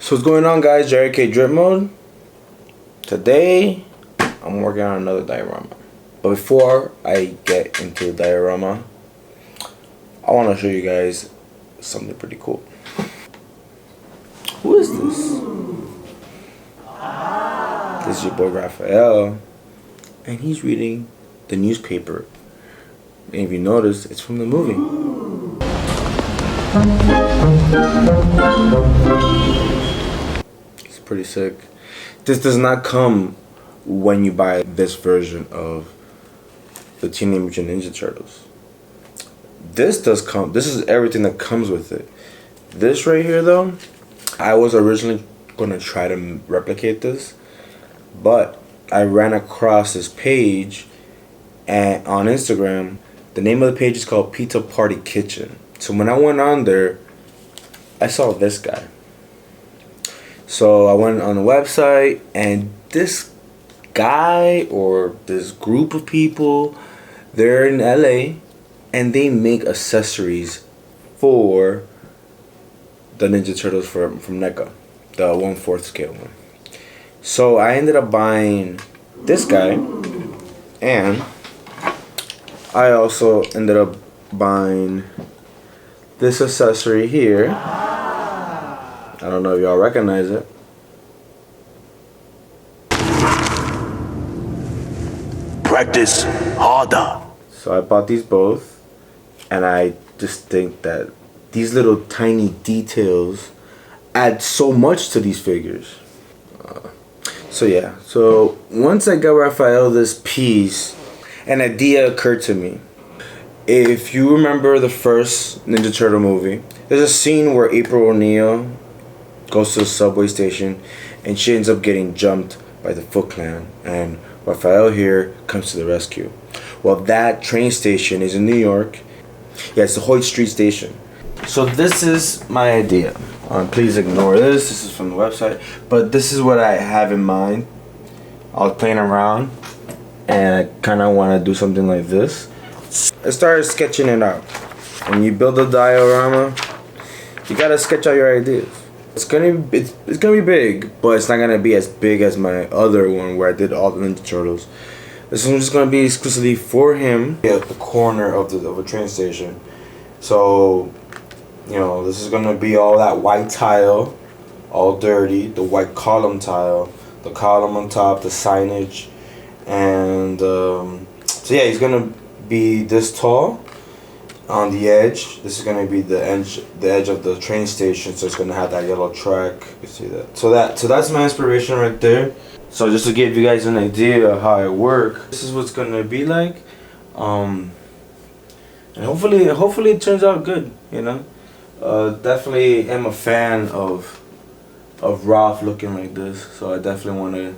So what's going on, guys? Jerry K Drip Mode. Today I'm working on another diorama. But before I get into the diorama, I want to show you guys something pretty cool. Who is this? This is your boy Raphael, and he's reading the newspaper. And if you notice, it's from the movie. It's pretty sick. This does not come when you buy this version of the Teenage Mutant Ninja Turtles. This does come. This is everything that comes with it. This right here, though, I was originally gonna try to replicate this, but I ran across this page and on Instagram. The name of the page is called Pizza Party Kitchen. So when I went on there, I saw this guy. So I went on the website, and this guy or this group of people, they're in LA, and they make accessories for the Ninja Turtles from NECA, the 1/4 scale one. So I ended up buying this guy, and I also ended up buying this accessory here. I don't know if y'all recognize it. Practice harder. So I bought these both, and I just think that these little tiny details add so much to these figures. So yeah, so once I got Raphael this piece, an idea occurred to me. If you remember the first Ninja Turtle movie, there's a scene where April O'Neil goes to the subway station and she ends up getting jumped by the Foot Clan, and Raphael here comes to the rescue. Well, that train station is in New York. Yeah, it's the Hoyt.St station. So this is my idea. Please ignore this. This is from the website. But this is what I have in mind. I was playing around, and I kind of want to do something like this. I started sketching it out. When you build a diorama, you gotta sketch out your ideas. It's gonna be big, but it's not gonna be as big as my other one where I did all the Ninja Turtles. This one's just gonna be exclusively for him at the corner of a train station. So, you know, this is gonna be all that white tile, all dirty, the white column tile, the column on top, the signage, and so yeah, he's gonna be this tall on the edge. This is gonna be the edge of the train station, so it's gonna have that yellow track. You see that? So that's my inspiration right there. So just to give you guys an idea of how I work, this is what's gonna be like, and hopefully it turns out good. You know, definitely am a fan of Raph looking like this, so I definitely want to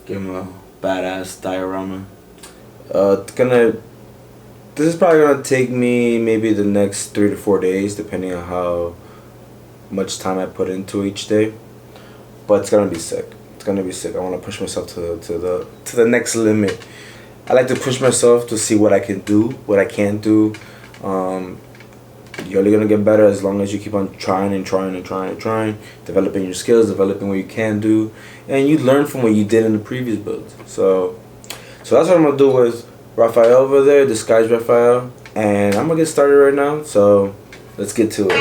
give him a badass diorama. This is probably gonna take me maybe the next 3 to 4 days, depending on how much time I put into each day. But it's gonna be sick. It's gonna be sick. I want to push myself to the next limit. I like to push myself to see what I can do, what I can't do. You're only gonna get better as long as you keep on trying, developing your skills, developing what you can do, and you learn from what you did in the previous builds. So that's what I'm gonna do with Raphael over there, Disguise Raphael, and I'm gonna get started right now. So let's get to it.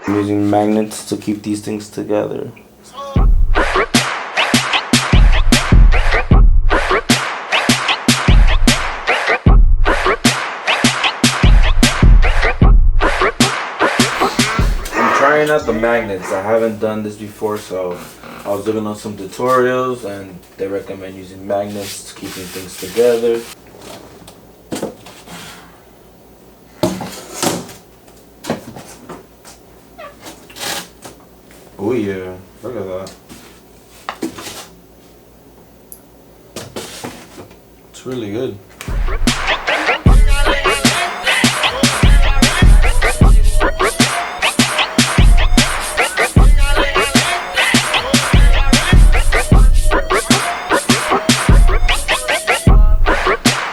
I'm using magnets to keep these things together. I'm trying out the magnets. I haven't done this before, so I was looking on some tutorials and they recommend using magnets to keeping things together. Oh yeah, look at that. It's really good.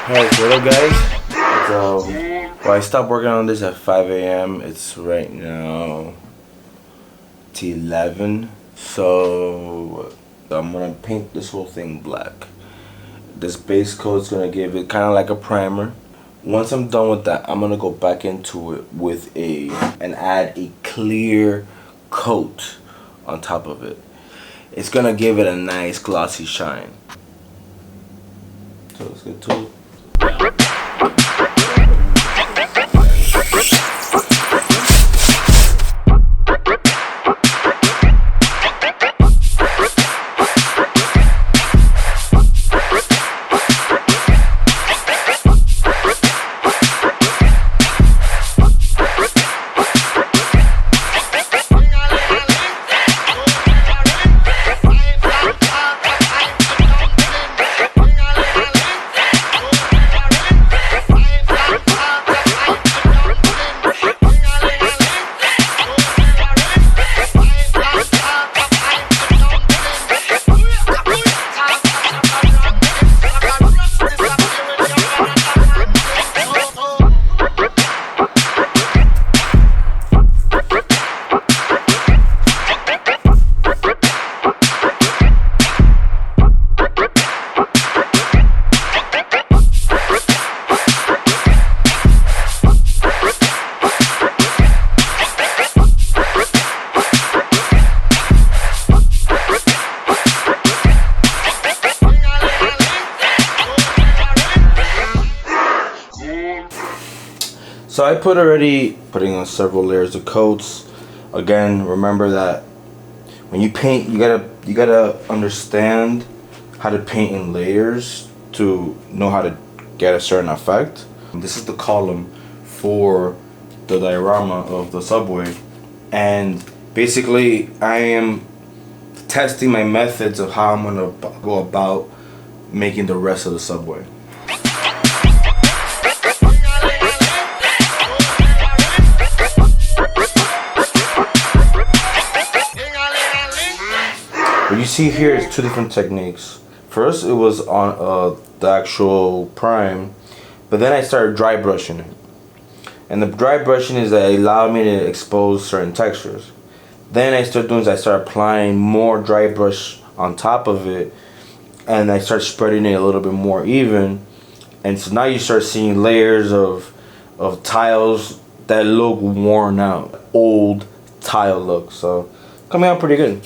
Alright, so what up guys? Well, I stopped working on this at 5 a.m. It's right now T11. So I'm gonna paint this whole thing black. This base coat is gonna give it kind of like a primer. Once I'm done with that, I'm gonna go back into it with and add a clear coat on top of it. It's gonna give it a nice glossy shine. So let's get to it. So I putting on several layers of coats. Again, remember that when you paint, you gotta understand how to paint in layers to know how to get a certain effect. This is the column for the diorama of the subway, and basically I am testing my methods of how I'm gonna go about making the rest of the subway. What you see here is two different techniques. First, it was on the actual prime, but then I started dry brushing it. And the dry brushing is that it allowed me to expose certain textures. Then I started applying more dry brush on top of it, and I started spreading it a little bit more even. And so now you start seeing layers of tiles that look worn out, old tile look. So coming out pretty good.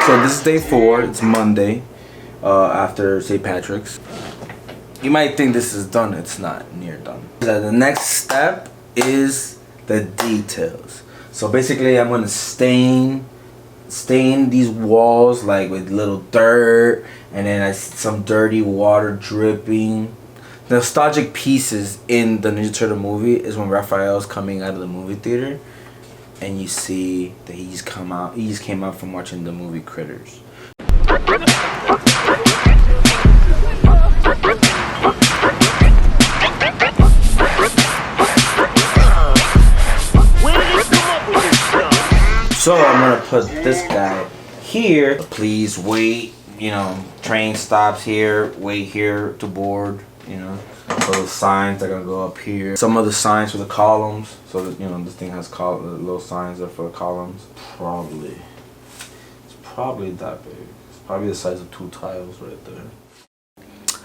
So this is day 4. It's Monday after St. Patrick's. You might think this is done. It's not near done. The next step is the details. So basically I'm going to stain these walls like with little dirt, and then some dirty water dripping. The nostalgic pieces in the Ninja Turtle movie is when Raphael's coming out of the movie theater, and you see that he just came out from watching the movie Critters. So I'm gonna put this guy here. Please wait, train stops here, wait here to board, So the signs are gonna go up here. Some of the signs for the columns. So that, this thing has little signs there for the columns. It's probably that big. It's probably the size of 2 tiles right there.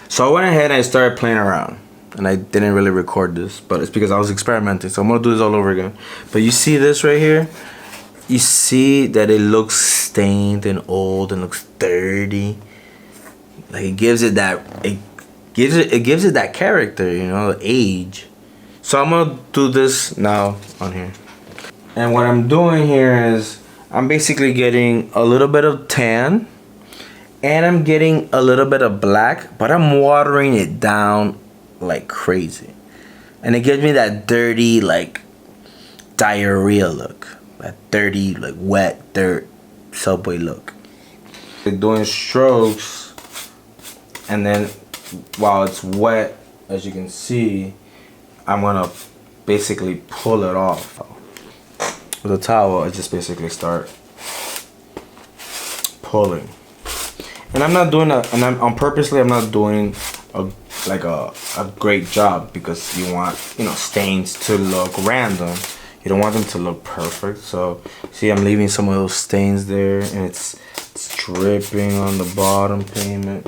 So I went ahead and I started playing around. And I didn't really record this, but it's because I was experimenting. So I'm gonna do this all over again. But you see this right here? You see that it looks stained and old and looks dirty. Like it gives it that character, age. So I'm gonna do this now on here. And what I'm doing here is I'm basically getting a little bit of tan and I'm getting a little bit of black, but I'm watering it down like crazy. And it gives me that dirty, like, diarrhea look. That dirty, like, wet dirt Subway look. Like doing strokes, and then while it's wet, as you can see, I'm gonna basically pull it off. With a towel, I just basically start pulling. And I'm not doing that, and I'm purposely I'm not doing a great job, because you want, you know, stains to look random. You don't want them to look perfect. So see, I'm leaving some of those stains there, and it's dripping on the bottom pavement.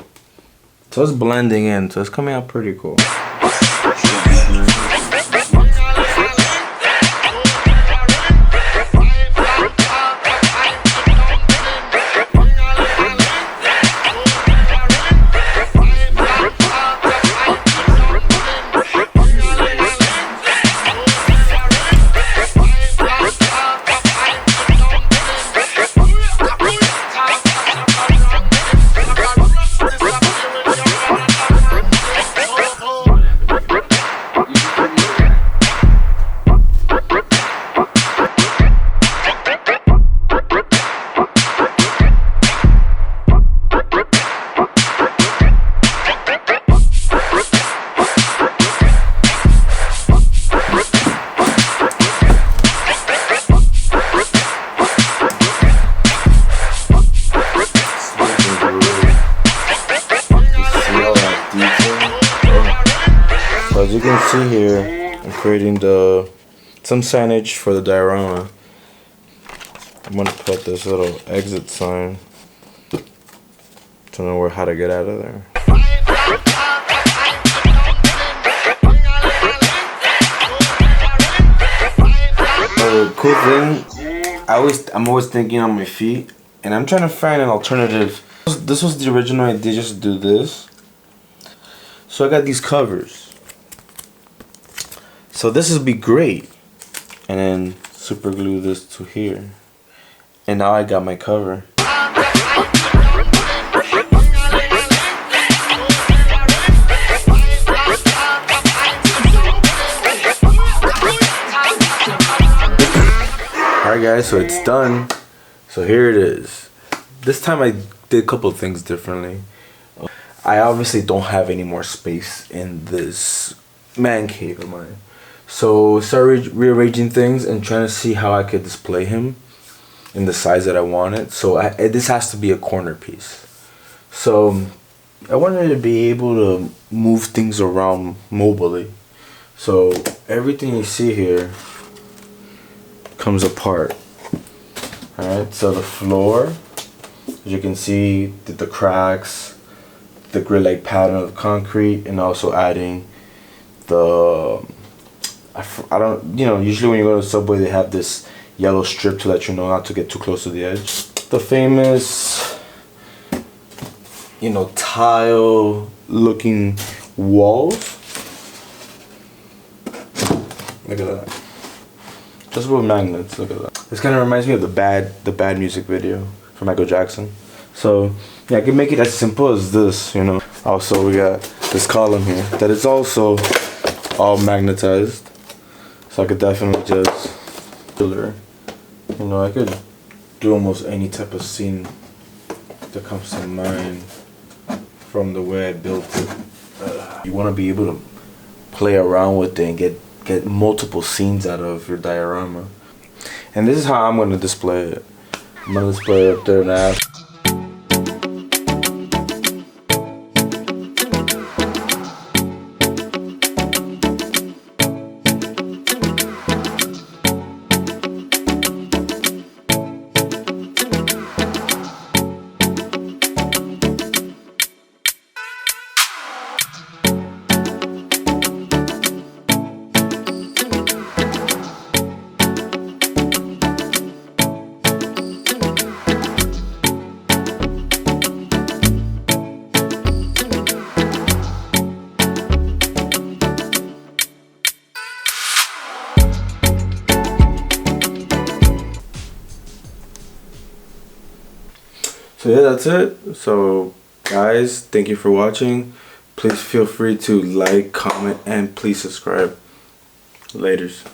So it's blending in, so it's coming out pretty cool. As you can see here, I'm creating some signage for the diorama. I'm gonna put this little exit sign to know how to get out of there. The cool thing, I'm always thinking on my feet, and I'm trying to find an alternative. This was the original idea, just to do this. So I got these covers. So this would be great, and then super glue this to here, and now I got my cover. Alright guys, so it's done. So here it is. This time I did a couple of things differently. I obviously don't have any more space in this man cave of mine. So started rearranging things and trying to see how I could display him in the size that I wanted. So this has to be a corner piece. So I wanted to be able to move things around mobily. So everything you see here comes apart. Alright, so the floor, as you can see, the cracks, the grid-like pattern of concrete, and also adding the I don't, you know, usually when you go to Subway they have this yellow strip to let you know not to get too close to the edge. The famous, you know, tile looking walls. Look at that. Just with magnets, look at that. This kind of reminds me of the bad music video from Michael Jackson. So yeah, I can make it as simple as this, you know. Also we got this column here that is also all magnetized. So I could definitely just filler. You know, I could do almost any type of scene that comes to mind from the way I built it. You want to be able to play around with it and get multiple scenes out of your diorama. And this is how I'm going to display it. I'm going to display it up there now. So yeah, that's it. So guys, thank you for watching. Please feel free to like, comment, and please subscribe. Laters.